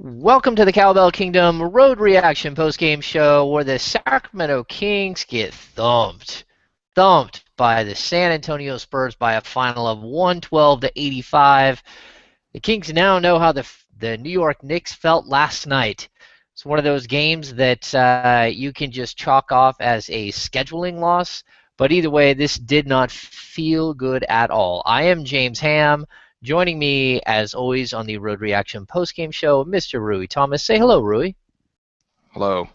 Welcome to the Cowbell Kingdom Road Reaction Postgame Show where the Sacramento Kings get thumped by the San Antonio Spurs by a final of 112-85. The Kings now know how the New York Knicks felt last night. It's one of those games that you can just chalk off as a scheduling loss, but either way, this did not feel good at all. I am James Ham. Joining me, as always, on the Road Reaction postgame show, Mr. Rui Thomas. Say hello, Rui. Hello.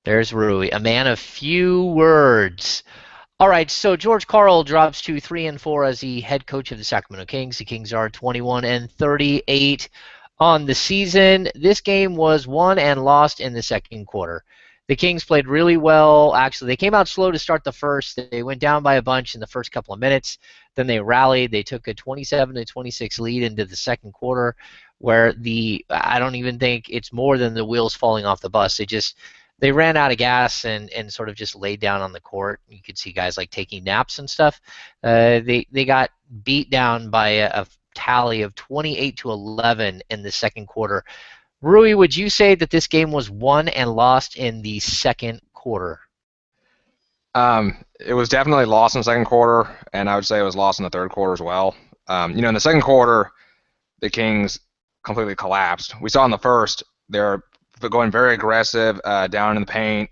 There's Rui, a man of few words. All right, so George Karl drops to 3-4 as the head coach of the Sacramento Kings. The Kings are 21-38 on the season. This game was won and lost in the second quarter. The Kings played really well. Actually, they came out slow to start the first. They went down by a bunch in the first couple of minutes. Then they rallied. They took a 27-26 lead into the second quarter, where I don't even think it's more than the wheels falling off the bus. They ran out of gas and sort of just laid down on the court. You could see guys like taking naps and stuff. They got beat down by a tally of 28-11 in the second quarter. Rui, would you say that this game was won and lost in the second quarter? It was definitely lost in the second quarter, and I would say it was lost in the third quarter as well. In the second quarter, the Kings completely collapsed. We saw in the first they're going very aggressive down in the paint.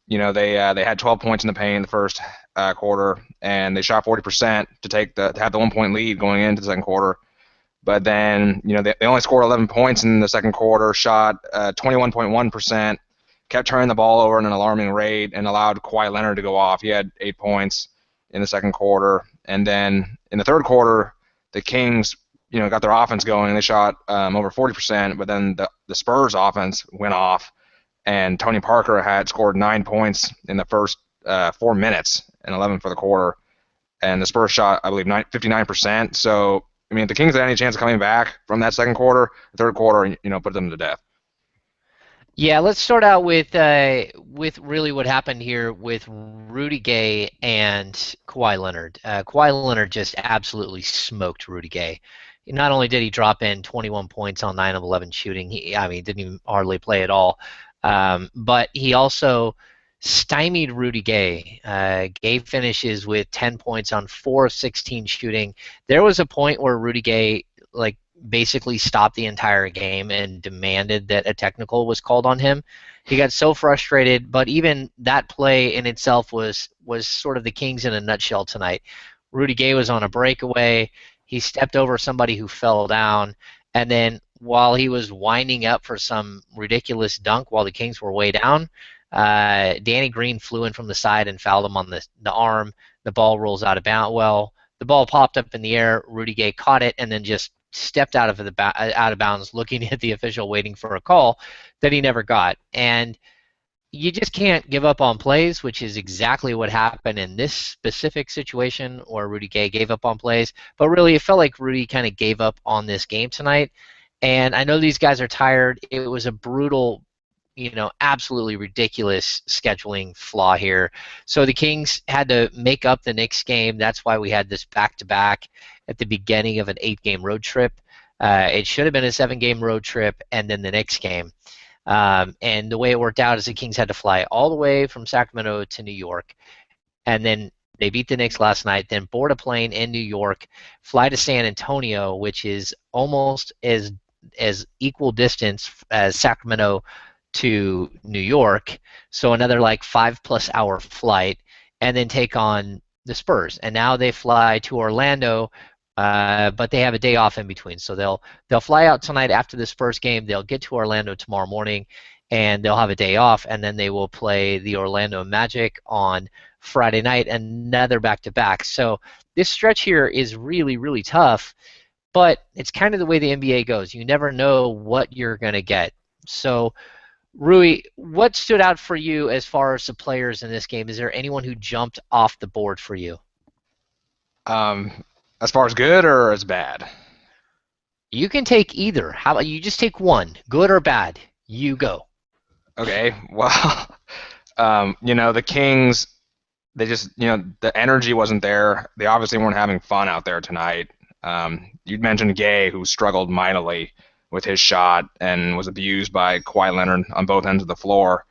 They had 12 points in the paint in the first quarter, and they shot 40% to have the 1-point lead going into the second quarter. But then, they only scored 11 points in the second quarter, shot 21.1%, kept turning the ball over at an alarming rate, and allowed Kawhi Leonard to go off. He had 8 points in the second quarter. And then in the third quarter, the Kings, got their offense going. They shot over 40%, but then the Spurs offense went off, and Tony Parker had scored 9 points in the first 4 minutes and 11 for the quarter. And the Spurs shot, I believe, 59%. So, if the Kings had any chance of coming back from that second quarter, the third quarter, put them to death. Yeah, let's start out with really what happened here with Rudy Gay and Kawhi Leonard. Kawhi Leonard just absolutely smoked Rudy Gay. Not only did he drop in 21 points on 9 of 11 shooting, he didn't even hardly play at all, but he also stymied Rudy Gay. Gay finishes with 10 points on 4 of 16 shooting. There was a point where Rudy Gay basically stopped the entire game and demanded that a technical was called on him. He got so frustrated, but even that play in itself was sort of the Kings in a nutshell tonight. Rudy Gay was on a breakaway. He stepped over somebody who fell down, and then while he was winding up for some ridiculous dunk while the Kings were way down, Danny Green flew in from the side and fouled him on the arm. The ball rolls out of bounds. Well, the ball popped up in the air. Rudy Gay caught it and then just stepped out of bounds, looking at the official, waiting for a call that he never got. And you just can't give up on plays, which is exactly what happened in this specific situation where Rudy Gay gave up on plays. But really, it felt like Rudy kind of gave up on this game tonight. And I know these guys are tired. It was a brutal, absolutely ridiculous scheduling flaw here. So the Kings had to make up the Knicks game. That's why we had this back-to-back at the beginning of an 8-game road trip. It should have been a 7-game road trip and then the Knicks game. And the way it worked out is the Kings had to fly all the way from Sacramento to New York. And then they beat the Knicks last night, then board a plane in New York, fly to San Antonio, which is almost as equal distance as Sacramento to New York, so another 5+ hour flight, and then take on the Spurs. And now they fly to Orlando, but they have a day off in between. So they'll fly out tonight after the Spurs game. They'll get to Orlando tomorrow morning, and they'll have a day off, and then they will play the Orlando Magic on Friday night, another back-to-back. So this stretch here is really, really tough, but it's kind of the way the NBA goes. You never know what you're going to get. So Rui, what stood out for you as far as the players in this game? Is there anyone who jumped off the board for you? As far as good or as bad? You can take either. How about you just take one, good or bad? You go. Okay, well, the Kings, they just, the energy wasn't there. They obviously weren't having fun out there tonight. You'd mentioned Gay, who struggled mightily. with his shot and was abused by Kawhi Leonard on both ends of the floor.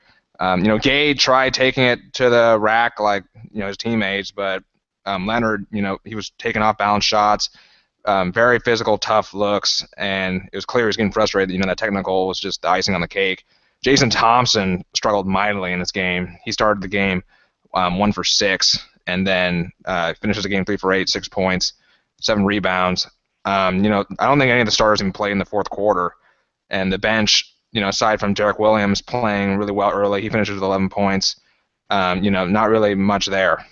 Gay tried taking it to the rack like his teammates, but Leonard, he was taking off balance shots, very physical, tough looks, and it was clear he was getting frustrated. That technical was just the icing on the cake. Jason Thompson struggled mightily in this game. He started the game 1 for 6, and then finishes the game 3 for 8, 6 points, 7 rebounds. I don't think any of the starters even played in the fourth quarter, and the bench, aside from Derrick Williams playing really well early, he finishes with 11 points. Not really much there.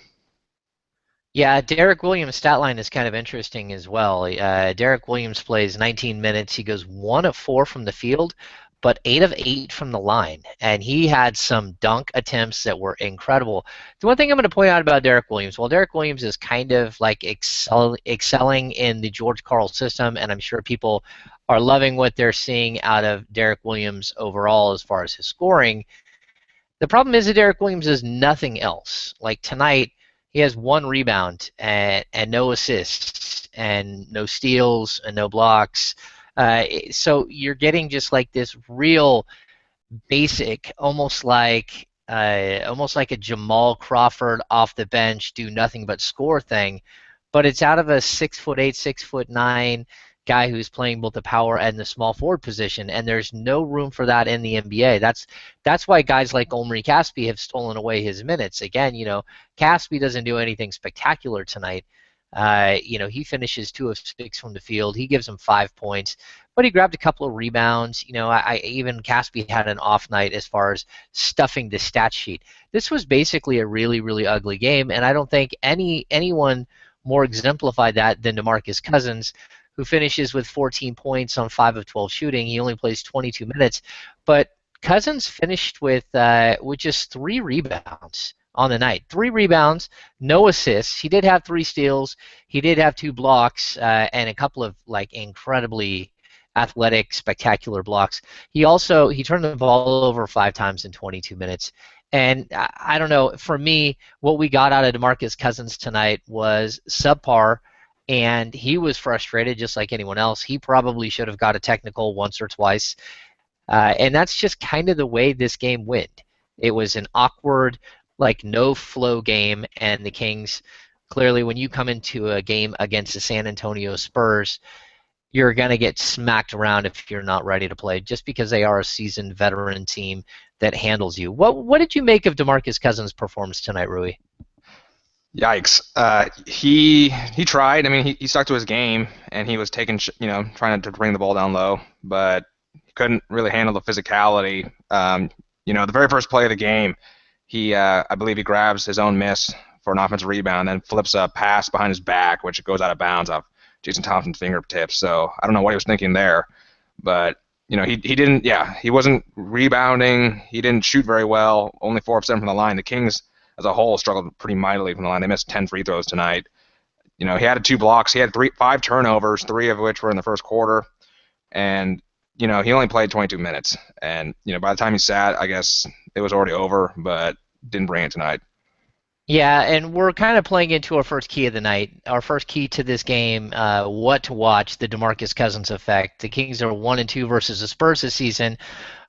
Yeah, Derrick Williams' stat line is kind of interesting as well. Derrick Williams plays 19 minutes. He goes 1 of 4 from the field, but 8 of 8 from the line. And he had some dunk attempts that were incredible. The one thing I'm going to point out about Derrick Williams, well, Derrick Williams is kind of like excelling in the George Karl system, and I'm sure people are loving what they're seeing out of Derrick Williams overall as far as his scoring. The problem is that Derrick Williams is nothing else. Like tonight, he has 1 rebound and no assists and no steals and no blocks. So you're getting just like this real basic, almost like a Jamal Crawford off the bench, do nothing but score thing. But it's out of a 6'8", 6'9" guy who's playing both the power and the small forward position, and there's no room for that in the NBA. That's why guys like Omri Caspi have stolen away his minutes. Again, Caspi doesn't do anything spectacular tonight. He finishes 2 of 6 from the field. He gives them 5 points, but he grabbed a couple of rebounds. Even Caspi had an off night as far as stuffing the stat sheet. This was basically a really, really ugly game, and I don't think anyone more exemplified that than DeMarcus Cousins, who finishes with 14 points on 5 of 12 shooting. He only plays 22 minutes, but Cousins finished with just 3 rebounds on the night. 3 rebounds, no assists. He did have 3 steals. He did have 2 blocks and a couple of incredibly athletic, spectacular blocks. He turned the ball over 5 times in 22 minutes. And I don't know, for me, what we got out of DeMarcus Cousins tonight was subpar, and he was frustrated just like anyone else. He probably should have got a technical once or twice. And that's just kind of the way this game went. It was an awkward, no flow game, and the Kings, clearly when you come into a game against the San Antonio Spurs, you're going to get smacked around if you're not ready to play, just because they are a seasoned veteran team that handles you. What did you make of DeMarcus Cousins' performance tonight, Rui? Yikes. He tried. I mean, he stuck to his game, and he was trying to bring the ball down low, but he couldn't really handle the physicality. The very first play of the game, I believe he grabs his own miss for an offensive rebound, then flips a pass behind his back, which goes out of bounds off Jason Thompson's fingertips. So I don't know what he was thinking there, but he wasn't rebounding. He didn't shoot very well. Only 4 of 7 from the line. The Kings as a whole struggled pretty mightily from the line. They missed 10 free throws tonight. He had 2 blocks. He had 5 turnovers, 3 of which were in the first quarter, and he only played 22 minutes. And by the time he sat, I guess it was already over, but didn't bring it tonight. Yeah, and we're kind of playing into our first key of the night. Our first key to this game, what to watch, the DeMarcus Cousins effect. The Kings are 1-2 versus the Spurs this season,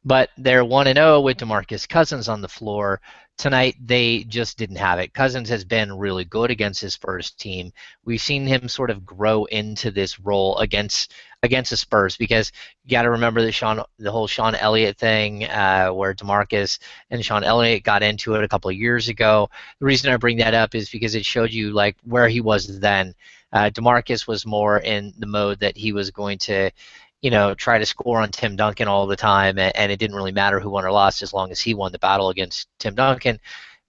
but they're 1-0 with DeMarcus Cousins on the floor. Tonight, they just didn't have it. Cousins has been really good against his first team. We've seen him sort of grow into this role against the Spurs, because you got to remember the whole Sean Elliott thing, where DeMarcus and Sean Elliott got into it a couple of years ago. The reason I bring that up is because it showed you where he was then. DeMarcus was more in the mode that he was going to try to score on Tim Duncan all the time, and it didn't really matter who won or lost as long as he won the battle against Tim Duncan.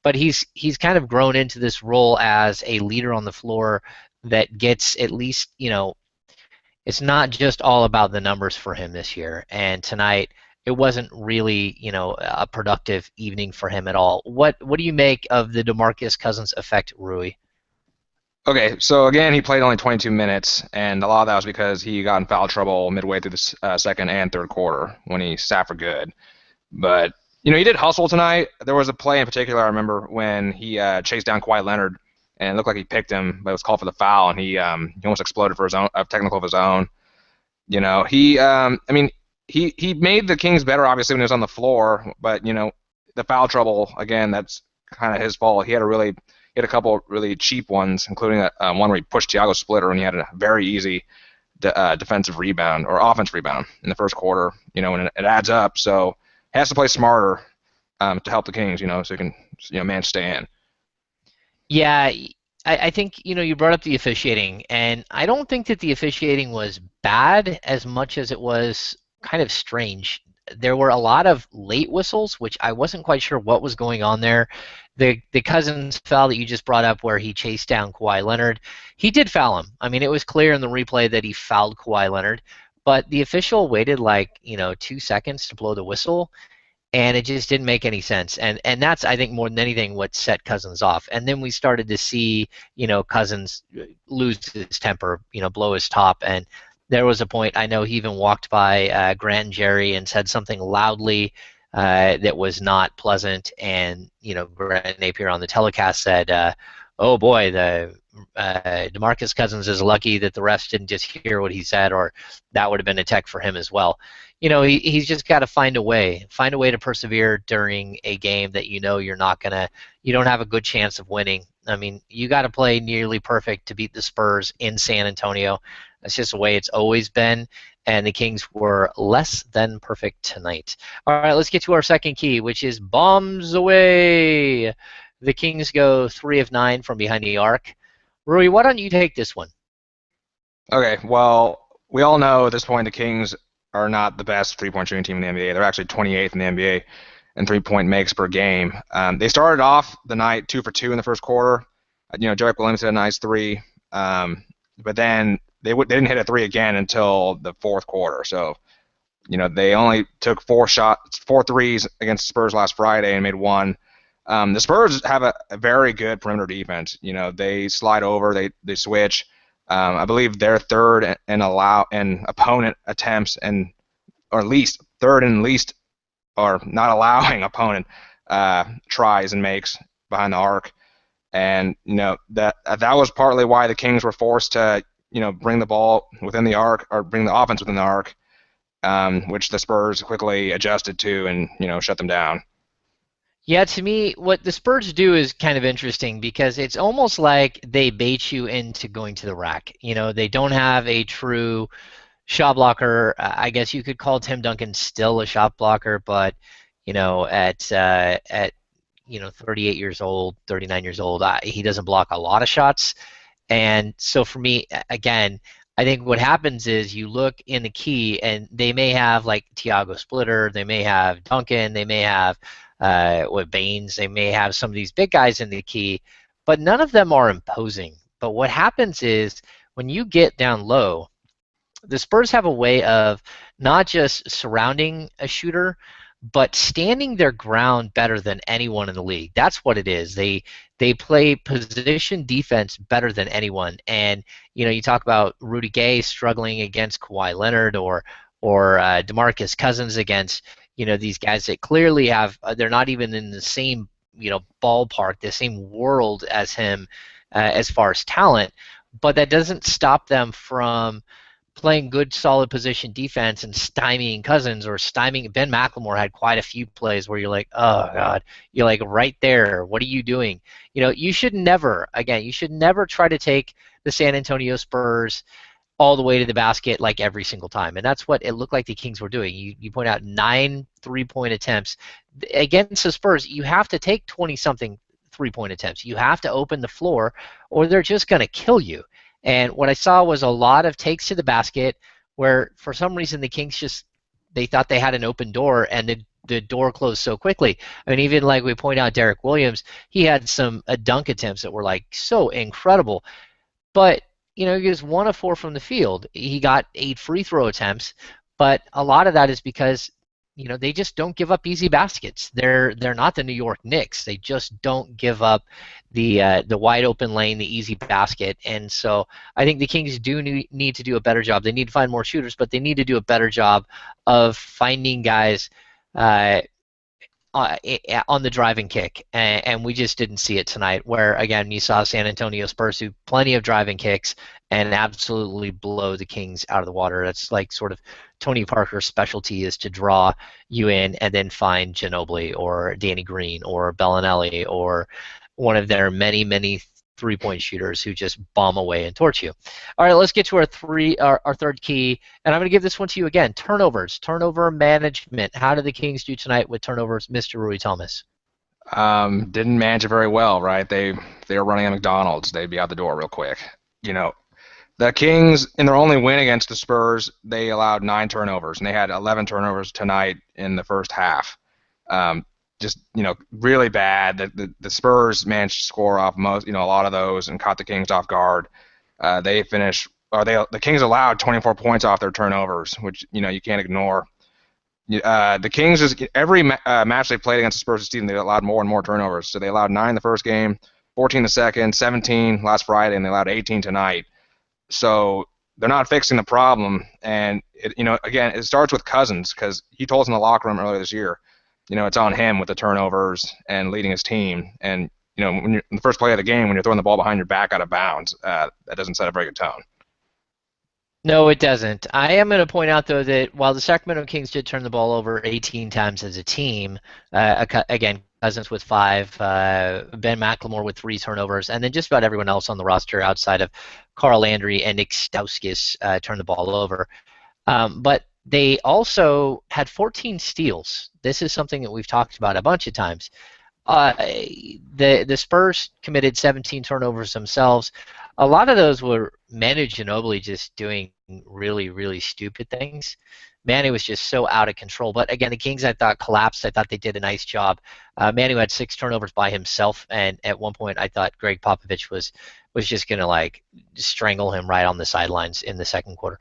But he's kind of grown into this role as a leader on the floor that gets at least, it's not just all about the numbers for him this year. And tonight, it wasn't really, a productive evening for him at all. What do you make of the DeMarcus Cousins effect, Rui? Okay, so again, he played only 22 minutes, and a lot of that was because he got in foul trouble midway through the second and third quarter when he sat for good. But, he did hustle tonight. There was a play in particular I remember when he chased down Kawhi Leonard, and it looked like he picked him, but it was called for the foul, and he almost exploded for his own technical of his own. he made the Kings better obviously when he was on the floor, but the foul trouble again, that's kind of his fault. He had a couple really cheap ones, including one where he pushed Thiago Splitter and he had a very easy defensive rebound or offense rebound in the first quarter. And it adds up. So he has to play smarter to help the Kings. So he can manage to stay in. Yeah, I think you brought up the officiating, and I don't think that the officiating was bad as much as it was kind of strange. There were a lot of late whistles, which I wasn't quite sure what was going on there. The Cousins foul that you just brought up, where he chased down Kawhi Leonard, he did foul him. I mean, it was clear in the replay that he fouled Kawhi Leonard, but the official waited like 2 seconds to blow the whistle, and it just didn't make any sense. And that's, I think, more than anything what set Cousins off. And then we started to see Cousins lose his temper, blow his top. And there was a point, I know he even walked by Grant and Jerry and said something loudly that was not pleasant. And Grant Napier on the telecast said, oh boy, the DeMarcus Cousins is lucky that the refs didn't just hear what he said, or that would have been a tech for him as well. He's just got to find a way to persevere during a game that you don't have a good chance of winning. I mean, you got to play nearly perfect to beat the Spurs in San Antonio. That's just the way it's always been, and the Kings were less than perfect tonight. All right, let's get to our second key, which is bombs away. The Kings go 3 of 9 from behind the arc. Rui, why don't you take this one? Okay, well, we all know at this point the Kings are not the best three-point shooting team in the NBA. They're actually 28th in the NBA in three-point makes per game. They started off the night 2 for 2 in the first quarter. Derrick Williams hit a nice three, but then they didn't hit a three again until the fourth quarter. So, they only took 4 threes against the Spurs last Friday and made one. The Spurs have a very good perimeter defense. They slide over, they switch. I believe they're third in opponent attempts or least third and least, or not allowing opponent tries and makes behind the arc. And that was partly why the Kings were forced to bring the ball within the arc, or bring the offense within the arc, which the Spurs quickly adjusted to and shut them down. Yeah, to me, what the Spurs do is kind of interesting because it's almost like they bait you into going to the rack. They don't have a true shot blocker. I guess you could call Tim Duncan still a shot blocker, but at 38 years old, 39 years old, he doesn't block a lot of shots. And so for me, again, I think what happens is you look in the key, and they may have like Thiago Splitter, they may have Duncan, they may have with Baines, they may have some of these big guys in the key, but none of them are imposing. But what happens is when you get down low, the Spurs have a way of not just surrounding a shooter, but standing their ground better than anyone in the league. That's what it is. They play position defense better than anyone. And you talk about Rudy Gay struggling against Kawhi Leonard, or DeMarcus Cousins against these guys that clearly they're not even in the same ballpark, the same world as him as far as talent, but that doesn't stop them from playing good, solid position defense and stymieing Cousins, or stymieing. Ben McLemore had quite a few plays where you're like, oh God, you're like right there. What are you doing? You should never try to take the San Antonio Spurs all the way to the basket like every single time. And that's what it looked like the Kings were doing. You point out 9 3-point attempts. Against the Spurs, you have to take 20-something 3-point attempts. You have to open the floor, or they're just going to kill you. And what I saw was a lot of takes to the basket where for some reason the Kings they thought they had an open door, and the door closed so quickly. I mean, even like we point out, Derrick Williams, he had some dunk attempts that were like so incredible. But he was 1 of 4 from the field. He got 8 free throw attempts, but a lot of that is because they just don't give up easy baskets. They're not the New York Knicks. They just don't give up the wide open lane, the easy basket. And so I think the Kings do need to do a better job. They need to find more shooters, but they need to do a better job of finding guys on the driving kick, and we just didn't see it tonight. Where again, you saw San Antonio Spurs do plenty of driving kicks and absolutely blow the Kings out of the water. That's like sort of Tony Parker's specialty is to draw you in and then find Ginobili or Danny Green or Bellinelli or one of their many three-point shooters who just bomb away and torch you. All right, let's get to our third key, and I'm going to give this one to you again. Turnovers, turnover management. How did the Kings do tonight with turnovers, Mr. Rui Thomas? Didn't manage it very well, right? They were running a McDonald's. They'd be out the door real quick. You know, the Kings, in their only win against the Spurs, they allowed 9 turnovers, and they had 11 turnovers tonight in the first half. Just really bad. The Spurs managed to score off a lot of those and caught the Kings off guard. The Kings allowed 24 points off their turnovers, which you can't ignore. The Kings every match they played against the Spurs this season, they allowed more and more turnovers. So they allowed 9 in the first game, 14 the second, 17 last Friday, and they allowed 18 tonight. So they're not fixing the problem. And again, it starts with Cousins, because he told us in the locker room earlier this year, it's on him with the turnovers and leading his team. And when you're in the first play of the game, when you're throwing the ball behind your back out of bounds, that doesn't set a very good tone. No, it doesn't. I am going to point out, though, that while the Sacramento Kings did turn the ball over 18 times as a team, again, Cousins with 5, Ben McLemore with 3 turnovers, and then just about everyone else on the roster outside of Carl Landry and Nick Stauskas turned the ball over. But they also had 14 steals. This is something that we've talked about a bunch of times. The Spurs committed 17 turnovers themselves. A lot of those were Manu Ginobili just doing really stupid things. Manu was just so out of control. But again, the Kings, I thought, collapsed. I thought they did a nice job. Manu had 6 turnovers by himself, and at one point I thought Greg Popovich was just going to strangle him right on the sidelines in the second quarter.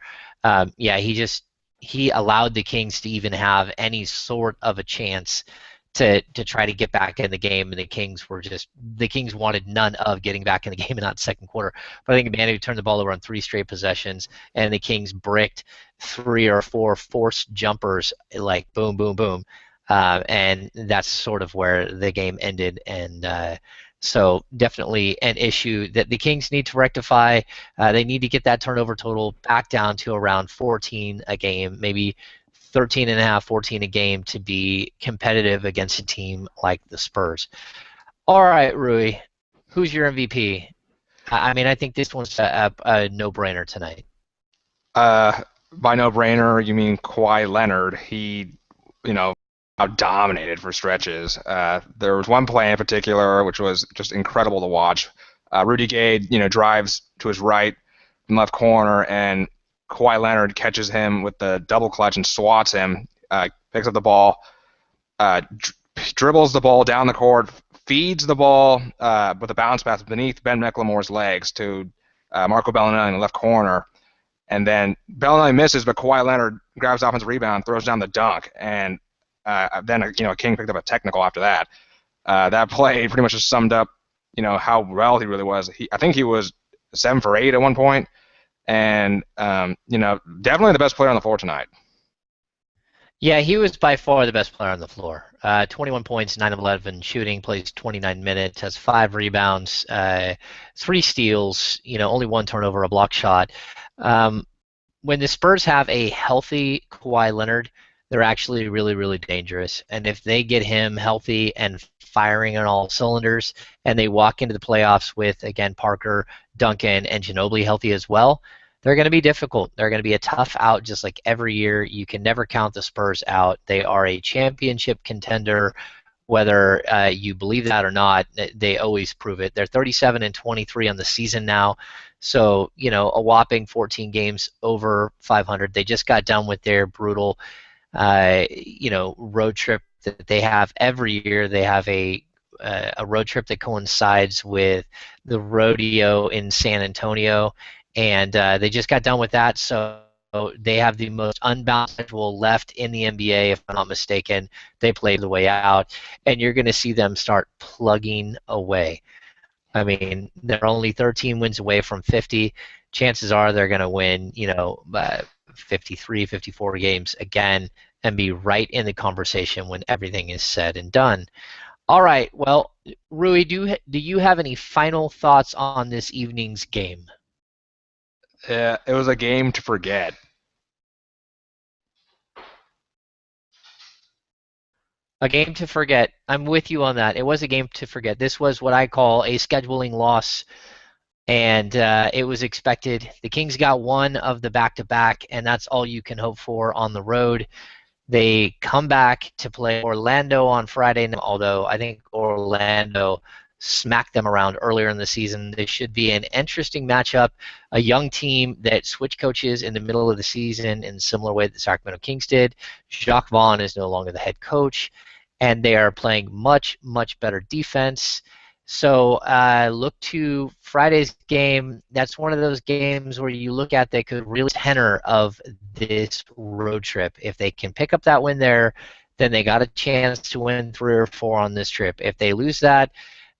He allowed the Kings to even have any sort of a chance to try to get back in the game, and the Kings wanted none of getting back in the game in that second quarter. But I think Manu turned the ball over on 3 straight possessions, and the Kings bricked 3 or 4 forced jumpers, like boom, boom, boom, and that's sort of where the game ended. And so definitely an issue that the Kings need to rectify. They need to get that turnover total back down to around 14 a game, maybe 13.5, 14 a game, to be competitive against a team like the Spurs. All right, Rui, who's your MVP? I think this one's a no-brainer tonight. By no-brainer, you mean Kawhi Leonard. He, dominated for stretches. There was one play in particular which was just incredible to watch. Rudy Gay, drives to his right from left corner, and Kawhi Leonard catches him with the double clutch and swats him, picks up the ball, dribbles the ball down the court, feeds the ball with a bounce pass beneath Ben McLemore's legs to Marco Bellinelli in the left corner. And then Bellinelli misses, but Kawhi Leonard grabs the offensive rebound, throws down the dunk, and then King picked up a technical after that. That play pretty much just summed up how well he really was. I think he was 7 for 8 at one point. And, definitely the best player on the floor tonight. Yeah, he was by far the best player on the floor. 21 points, 9 of 11 shooting, plays 29 minutes, has 5 rebounds, 3 steals, only 1 turnover, a block shot. When the Spurs have a healthy Kawhi Leonard, they're actually really dangerous. And if they get him healthy and firing on all cylinders, and they walk into the playoffs with, again, Parker, Duncan, and Ginobili healthy as well, they're going to be difficult. They're going to be a tough out just like every year. You can never count the Spurs out. They are a championship contender, whether you believe that or not. They always prove it. They're 37-23 on the season now, so a whopping 14 games over 500. They just got done with their brutal road trip that they have every year. They have a road trip that coincides with the rodeo in San Antonio, and they just got done with that. So they have the most unbalanced schedule left in the NBA, if I'm not mistaken. They played the way out, and you're going to see them start plugging away. I mean, they're only 13 wins away from 50. Chances are they're going to win, 53, 54 games again and be right in the conversation when everything is said and done. All right. Well, Rui, do you have any final thoughts on this evening's game? Yeah, it was a game to forget. A game to forget. I'm with you on that. It was a game to forget. This was what I call a scheduling loss, and it was expected. The Kings got one of the back-to-back, and that's all you can hope for on the road. They come back to play Orlando on Friday, although I think Orlando smacked them around earlier in the season. This should be an interesting matchup. A young team that switched coaches in the middle of the season in a similar way that the Sacramento Kings did. Jacques Vaughn is no longer the head coach, and they are playing much, much better defense. So look to Friday's game. That's one of those games where you look at that could really tenor of this road trip. If they can pick up that win there, then they got a chance to win 3 or 4 on this trip. If they lose that,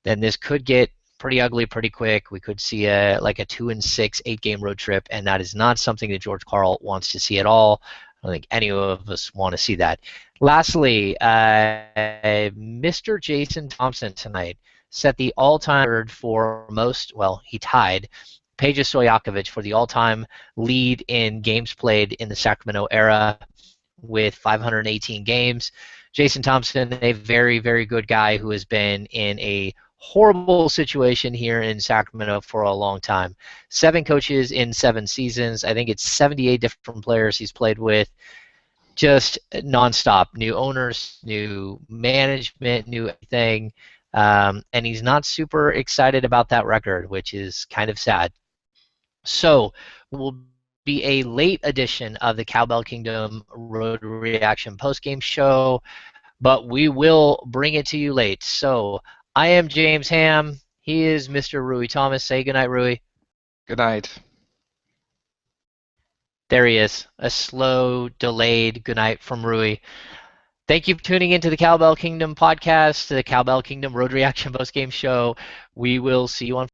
then this could get pretty ugly pretty quick. We could see a 2-6 8-game road trip, and that is not something that George Karl wants to see at all. I don't think any of us want to see that. Lastly, Mr. Jason Thompson tonight set the all-time record for most, well, he tied Peja Stojakovic for the all-time lead in games played in the Sacramento era with 518 games. Jason Thompson, a very, very good guy who has been in a horrible situation here in Sacramento for a long time. 7 coaches in 7 seasons. I think it's 78 different players he's played with. Just nonstop. New owners, new management, new everything. And he's not super excited about that record, which is kind of sad. So will be a late edition of the Cowbell Kingdom Road Reaction postgame show, but we will bring it to you late. So I am James Ham. He is Mr. Rui Thomas. Say goodnight, Rui. Good night. There he is. A slow, delayed goodnight from Rui. Thank you for tuning into the Cowbell Kingdom podcast, the Cowbell Kingdom Road Reaction postgame show. We will see you on